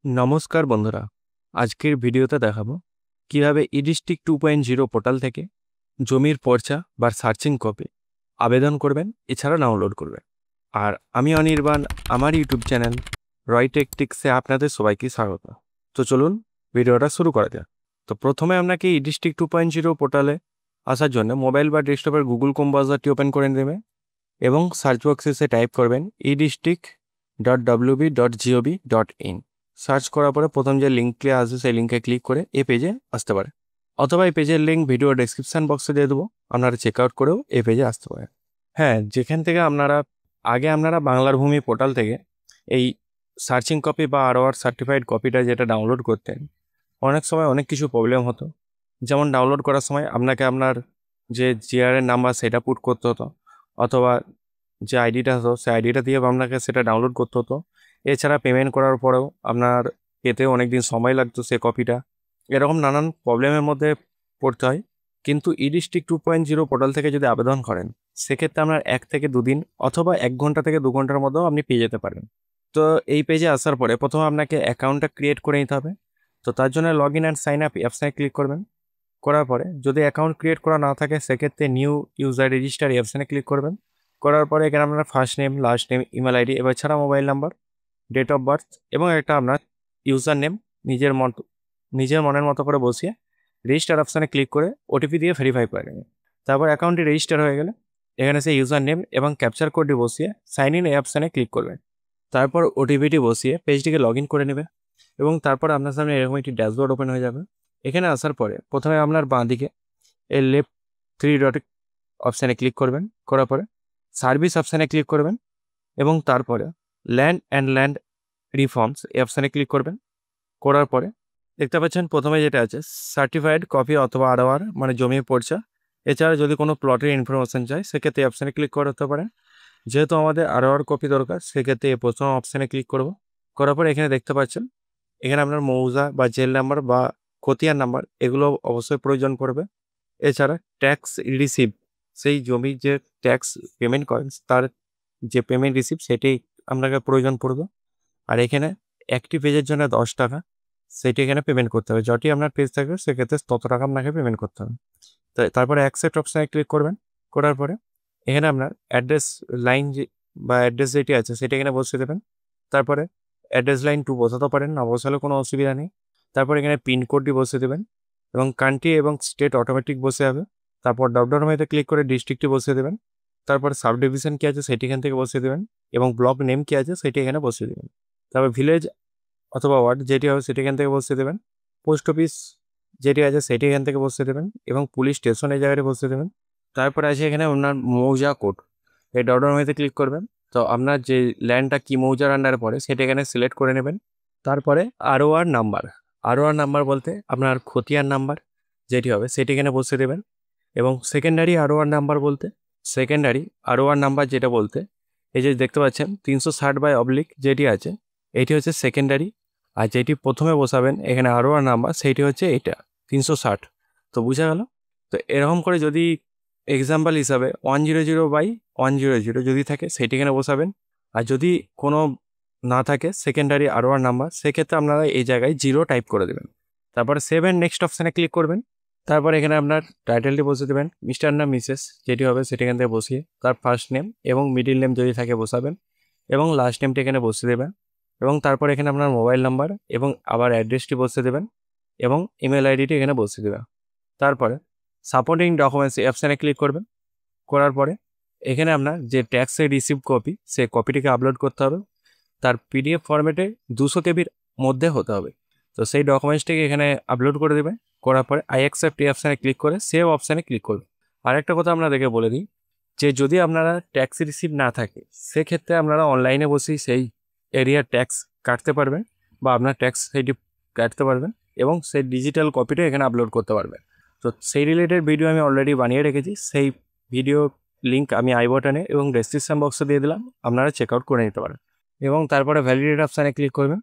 নমস্কার বন্ধুরা, আজকের ভিডিওতে দেখাবো কিভাবে ইডিস্ট্রিক্ট 2.0 পোর্টাল থেকে জমির পর্চা বা সার্চিং কপি আবেদন করবেন, এছাড়া ডাউনলোড করবেন। আর আমি অনির্বাণ, আমার ইউটিউব চ্যানেল রয়টেকটিক্সে আপনাদের সবাইকে স্বাগত। তো চলুন ভিডিওটা শুরু করা যাক। তো প্রথমে আপনাকে ইডিস্ট্রিক্ট 2.0 পোর্টালে আসার জন্য মোবাইল বা ডেস্কটপের গুগল ক্রোম ব্রাউজারটি ওপেন করে নেবেন এবং সার্চ বক্সে এসে টাইপ করবেন edistrict.wb.gov.in। সার্চ করার পরে প্রথম যে লিঙ্কটি আসবে সেই লিঙ্কে ক্লিক করে এই পেজে আসতে পারে, অথবা এই পেজের লিঙ্ক ভিডিও ডেসক্রিপশন বক্সে দিয়ে দেবো, আপনারা চেক আউট করেও এই পেজে আসতে পারেন। হ্যাঁ, যেখান থেকে আপনারা বাংলার ভূমি পোর্টাল থেকে এই সার্চিং কপি বা আরওআর সার্টিফাইড কপিটা যেটা ডাউনলোড করতেন, অনেক সময় অনেক কিছু প্রবলেম হতো। যেমন ডাউনলোড করার সময় আপনাকে আপনার যে জিআরএর নাম্বার সেটা পুট করতে হতো, অথবা যে আইডিটা হতো সেই আইডিটা দিয়ে আপনাকে সেটা ডাউনলোড করতে হতো। এছাড়া পেমেন্ট করার পরেও আপনার পেতে অনেক দিন সময় লাগতো সে কপিটা। এরকম নানান প্রবলেমের মধ্যে পড়তে হয়। কিন্তু ইডিস্ট্রিক্ট 2.0 পোর্টাল থেকে যদি আবেদন করেন, সেক্ষেত্রে আপনার 1 থেকে 2 দিন অথবা 1 ঘন্টা থেকে 2 ঘন্টার মধ্যেও আপনি পেয়ে যেতে পারেন। তো এই পেজে আসার পরে প্রথমে আপনাকে অ্যাকাউন্টটা ক্রিয়েট করে নিতে হবে। তো তার জন্য log in and sign up অপশানে ক্লিক করবেন। করার পরে যদি অ্যাকাউন্ট ক্রিয়েট করা না থাকে, সেক্ষেত্রে নিউ ইউজার রেজিস্টার অপশানে ক্লিক করবেন। করার পরে এখানে আপনার first name, last name, email ID, এবার ছাড়া mobile number, date of birth এবং একটা আপনার ইউজার নেম নিজের মনের মতো করে বসিয়ে রেজিস্টার অপশানে ক্লিক করে ওটিপি দিয়ে ভেরিফাই করে নেবেন। তারপর অ্যাকাউন্টটি রেজিস্টার হয়ে গেলে এখানে সেই ইউজার নেম এবং ক্যাপচার কোডটি বসিয়ে সাইন ইন এই অপশানে ক্লিক করবেন। তারপর ওটিপিটি বসিয়ে পেজটিকে লগ ইন করে নেবে এবং তারপর আপনার সামনে এরকম একটি ড্যাশবোর্ড ওপেন হয়ে যাবে। এখানে আসার পরে প্রথমে আপনার বাঁ দিকে এই লেফট 3 ডট অপশানে ক্লিক করবেন। করার পরে সার্ভিস অপশানে ক্লিক করবেন এবং তারপরে ল্যান্ড রিফর্মস এই অপশানে ক্লিক করবেন। করার পরে দেখতে পাচ্ছেন প্রথমে যেটা আছে সার্টিফাইড কপি অথবা আরওআর মানে জমির পর্চা। এছাড়া যদি কোনো প্লটের ইনফরমেশন চাই, সেক্ষেত্রে এই অপশানে ক্লিক করতে পারেন। যেহেতু আমাদের আরওআর কপি দরকার, সেক্ষেত্রে এই প্রথম অপশানে ক্লিক করব। করার পরে এখানে দেখতে পাচ্ছেন এখানে আপনার মৌজা বা জেল নাম্বার বা খতিয়ান নাম্বার এগুলো অবশ্যই প্রয়োজন পড়বে। এছাড়া ট্যাক্স রিসিভ, সেই জমির যে ট্যাক্স পেমেন্ট করেন তার যে পেমেন্ট রিসিভ সেটাই আপনাকে প্রয়োজন পড়বে। আর এখানে একটি পেজের জন্য 10 টাকা সেটি এখানে পেমেন্ট করতে হবে। যতই আপনার পেজ থাকবে সেক্ষেত্রে তত টাকা আপনাকে পেমেন্ট করতে হবে। তো তারপরে অ্যাকসেপ্ট অপশানে ক্লিক করবেন। করার পরে এখানে আপনার অ্যাড্রেস লাইন বা অ্যাড্রেস যেটি আছে সেটা এখানে বসিয়ে দেবেন। তারপরে অ্যাড্রেস লাইন 2 বসাতে পারেন, না বসালে কোনো অসুবিধা নেই। তারপর এখানে পিনকোডটি বসিয়ে দেবেন এবং কান্ট্রি এবং স্টেট অটোমেটিক বসে যাবে। তারপর ড্রপডাউন মেনুতে ক্লিক করে ডিস্ট্রিক্টটি বসিয়ে দেবেন। তারপর সাব ডিভিশন কী আছে সেটি এখান থেকে বসিয়ে দেবেন এবং ব্লক নেম কী আছে সেটি এখানে বসিয়ে দেবেন। তারপর ভিলেজ অথবা ওয়ার্ড যেটি হবে সেটি এখান থেকে বসিয়ে দেবেন। পোস্ট অফিস যেটি আছে সেটি এখান থেকে বসিয়ে দেবেন এবং পুলিশ স্টেশন এই জায়গাটি বসিয়ে দেবেন। তারপরে আছে এখানে আপনার মৌজা কোড, এই ড্রপডাউন মেনুতে ক্লিক করবেন। তো আপনার যে ল্যান্ডটা কি মৌজার আন্ডারে পড়ে সেটা এখানে সিলেক্ট করে নেবেন। তারপরে আরওআর নাম্বার বলতে আপনার খতিয়ান নাম্বার যেটি হবে সেটি এখানে বসিয়ে দেবেন। এবং সেকেন্ডারি আরওআর নাম্বার যেটা বলতে এই যে দেখতে পাচ্ছেন 360// যেটি আছে এটি হচ্ছে সেকেন্ডারি। আর যেটি প্রথমে বসাবেন এখানে আরওআর নাম্বার সেইটি হচ্ছে এটা 360। তো বোঝা গেল। তো এরকম করে যদি এক্সাম্পল হিসাবে 100/100 যদি থাকে সেটি এখানে বসাবেন। আর যদি কোনো না থাকে সেকেন্ডারি আরওআর নাম্বার, সেক্ষেত্রে আপনারা এই জায়গায় 0 টাইপ করে দেবেন। তারপরে সেভ অ্যান্ড নেক্সট অপশানে ক্লিক করবেন। তারপর এখানে আপনার টাইটেলটি বসিয়ে দেবেন, মিস্টার না মিসেস যেটি হবে সেটি এখান থেকে বসিয়ে তার ফার্স্ট নেম এবং মিডিল নেম যদি থাকে বসাবেন এবং লাস্ট নেমটি এখানে বসিয়ে দেবেন। এবং তারপর এখানে আপনার মোবাইল নাম্বার এবং আবার অ্যাড্রেসটি বসিয়ে দেবেন এবং ইমেল আইডিটি এখানে বসিয়ে দেবেন। তারপরে সাপোর্টিং ডকুমেন্টস এই অপশানে ক্লিক করবেন। করার পরে এখানে আপনার যে ট্যাক্সের রিসিভ কপি সেই কপিটিকে আপলোড করতে হবে। তার পিডিএফ ফরম্যাটে 200 কেবির মধ্যে হতে হবে। তো সেই ডকুমেন্টসটিকে এখানে আপলোড করে দেবেন। করার পরে আই অ্যাকসেপ্ট এই অপশানে ক্লিক করে সেভ অপশানে ক্লিক করবেন। আরেকটা কথা আপনাদেরকে বলে দিই যে যদি আপনারা ট্যাক্স রিসিভ না থাকে, সেক্ষেত্রে আপনারা অনলাইনে বসেই সেই এরিয়ার ট্যাক্স কাটতে পারবেন বা আপনার ট্যাক্স সেইটি কাটতে পারবেন এবং সেই ডিজিটাল কপিটা এখানে আপলোড করতে পারবেন। তো সেই রিলেটেড ভিডিও আমি অলরেডি বানিয়ে রেখেছি, সেই ভিডিও লিঙ্ক আমি আই বাটনে এবং ডেসক্রিপশন বক্সে দিয়ে দিলাম, আপনারা চেক আউট করে নিতে পারেন। এবং তারপরে ভ্যালিডেট অপশানে ক্লিক করবেন।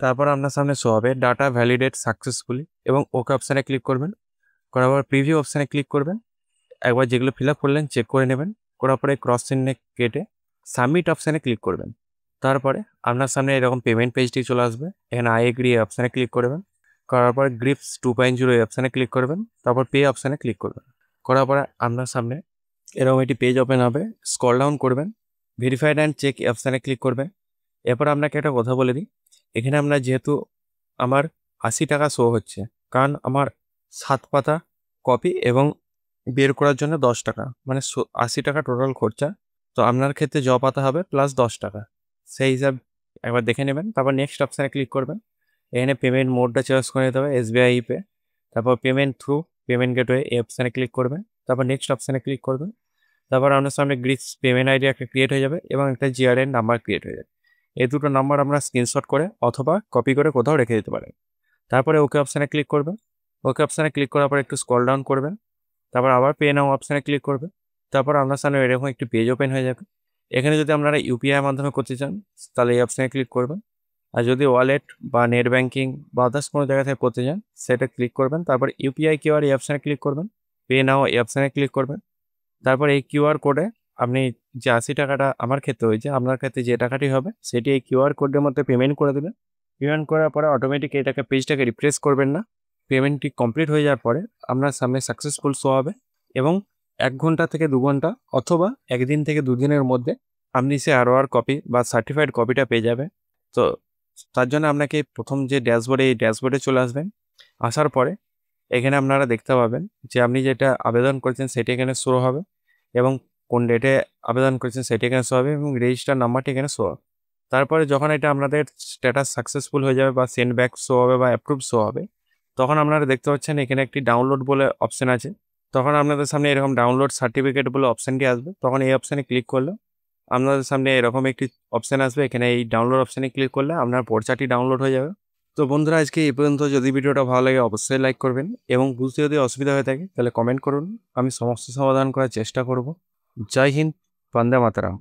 তারপর আপনার সামনে শো হবে ডাটা ভ্যালিডেট সাকসেসফুলি এবং ওকে অপশানে ক্লিক করবেন। করার পর প্রিভিউ অপশানে ক্লিক করবেন। একবার যেগুলো ফিল আপ করলেন চেক করে নেবেন। করার পরে ক্রস চিহ্নে কেটে সাবমিট অপশানে ক্লিক করবেন। তারপরে আপনার সামনে এরকম পেমেন্ট পেজটি চলে আসবে। এখানে আই এগ্রি এই অপশানে ক্লিক করবেন। করার পরে গ্রিপস 2.0 এই অপশানে ক্লিক করবেন। তারপর পে অপশানে ক্লিক করবেন। করার পরে আপনার সামনে এরকম একটি পেজ ওপেন হবে। স্ক্রল ডাউন করবেন, ভেরিফাইড অ্যান্ড চেক অপশানে ক্লিক করবেন। এরপর আপনাকে একটা কথা বলে দিই, এখানে আপনার যেহেতু আমার 80 টাকা শো হচ্ছে, কারণ আমার 7 পাতা কপি এবং বের করার জন্য 10 টাকা, মানে 80 টাকা টোটাল খরচা। তো আপনার ক্ষেত্রে পাতা হবে প্লাস 10 টাকা, সেই হিসাব একবার দেখে নেবেন। তারপর নেক্সট অপশানে ক্লিক করবেন। এখানে পেমেন্ট মোডটা চয়েস করে নিতে হবে SBI পে। তারপর পেমেন্ট থ্রু পেমেন্ট গেটওয়ে এই অপশানে ক্লিক করবেন। তারপর নেক্সট অপশানে ক্লিক করবেন। তারপর আপনার সামনে গ্রিপস পেমেন্ট আইডি একটা ক্রিয়েট হয়ে যাবে এবং একটা GRN নাম্বার ক্রিয়েট হয়ে যাবে। এই দুটো নাম্বার আমরা স্ক্রিনশট করে অথবা কপি করে কোথাও রেখে দিতে পারেন। তারপরে ওকে অপশানে ক্লিক করবেন। ওকে অপশানে ক্লিক করার পর একটু স্ক্রল ডাউন করবেন। তারপর আবার পে নাও অপশানে ক্লিক করবেন। তারপর আপনার সামনে এরকম একটি পেজ ওপেন হয়ে যাবে। এখানে যদি আপনারা ইউপিআই মাধ্যমে করতে চান তাহলে এই অপশানে ক্লিক করবেন। আর যদি ওয়ালেট বা নেট ব্যাঙ্কিং বা আদার্স কোনো জায়গা থেকে করতে চান সেটা ক্লিক করবেন। তারপর ইউপিআই কিউআর এই অপশানে ক্লিক করবেন। পে নাও এই অপশানে ক্লিক করবেন। তারপর এই কিউআর কোডে আপনি যে 80 টাকাটা আমার ক্ষেত্রে হয়েছে, আপনার ক্ষেত্রে যে টাকাটি হবে সেটি এই কিউআর কোডের মধ্যে পেমেন্ট করে দেবেন। পেমেন্ট করার পরে অটোমেটিক এটাকে পেজটাকে রিফ্রেশ করবেন না। পেমেন্টটি কমপ্লিট হয়ে যাওয়ার পরে আপনার সামনে সাকসেসফুল শো হবে এবং 1 ঘন্টা থেকে 2 ঘন্টা অথবা 1 দিন থেকে 2 দিনের মধ্যে আপনি সে ROR কপি বা সার্টিফাইড কপিটা পেয়ে যাবেন। তো তার জন্য আপনাকে প্রথম যে ড্যাশবোর্ডে, এই ড্যাশবোর্ডে চলে আসবেন। আসার পরে এখানে আপনারা দেখতে পাবেন যে আপনি যেটা আবেদন করেছেন সেটি এখানে শো হবে এবং কোন ডেটে আবেদন করেছেন সেটি এখানে শো হবে এবং রেজিস্টার নাম্বারটি এখানে শো হবে। তারপরে যখন এটা আপনাদের স্ট্যাটাস সাকসেসফুল হয়ে যাবে বা সেন্ড ব্যাক শো হবে বা অ্যাপ্রুভ শো হবে, তখন আপনারা দেখতে পাচ্ছেন এখানে একটি ডাউনলোড বলে অপশন আছে। তখন আপনাদের সামনে এরকম ডাউনলোড সার্টিফিকেট বলে অপশানটি আসবে। তখন এই অপশানে ক্লিক করলে আপনাদের সামনে এরকম একটি অপশান আসবে। এখানে এই ডাউনলোড অপশানে ক্লিক করলে আপনার পর্চাটি ডাউনলোড হয়ে যাবে। তো বন্ধুরা, আজকে এই পর্যন্ত। যদি ভিডিওটা ভালো লাগে অবশ্যই লাইক করবেন এবং বুঝতে যদি অসুবিধা হয়ে থাকে তাহলে কমেন্ট করুন, আমি সমস্যা সমাধান করার চেষ্টা করব। জয় হিন্দ, বন্দে মাতরম।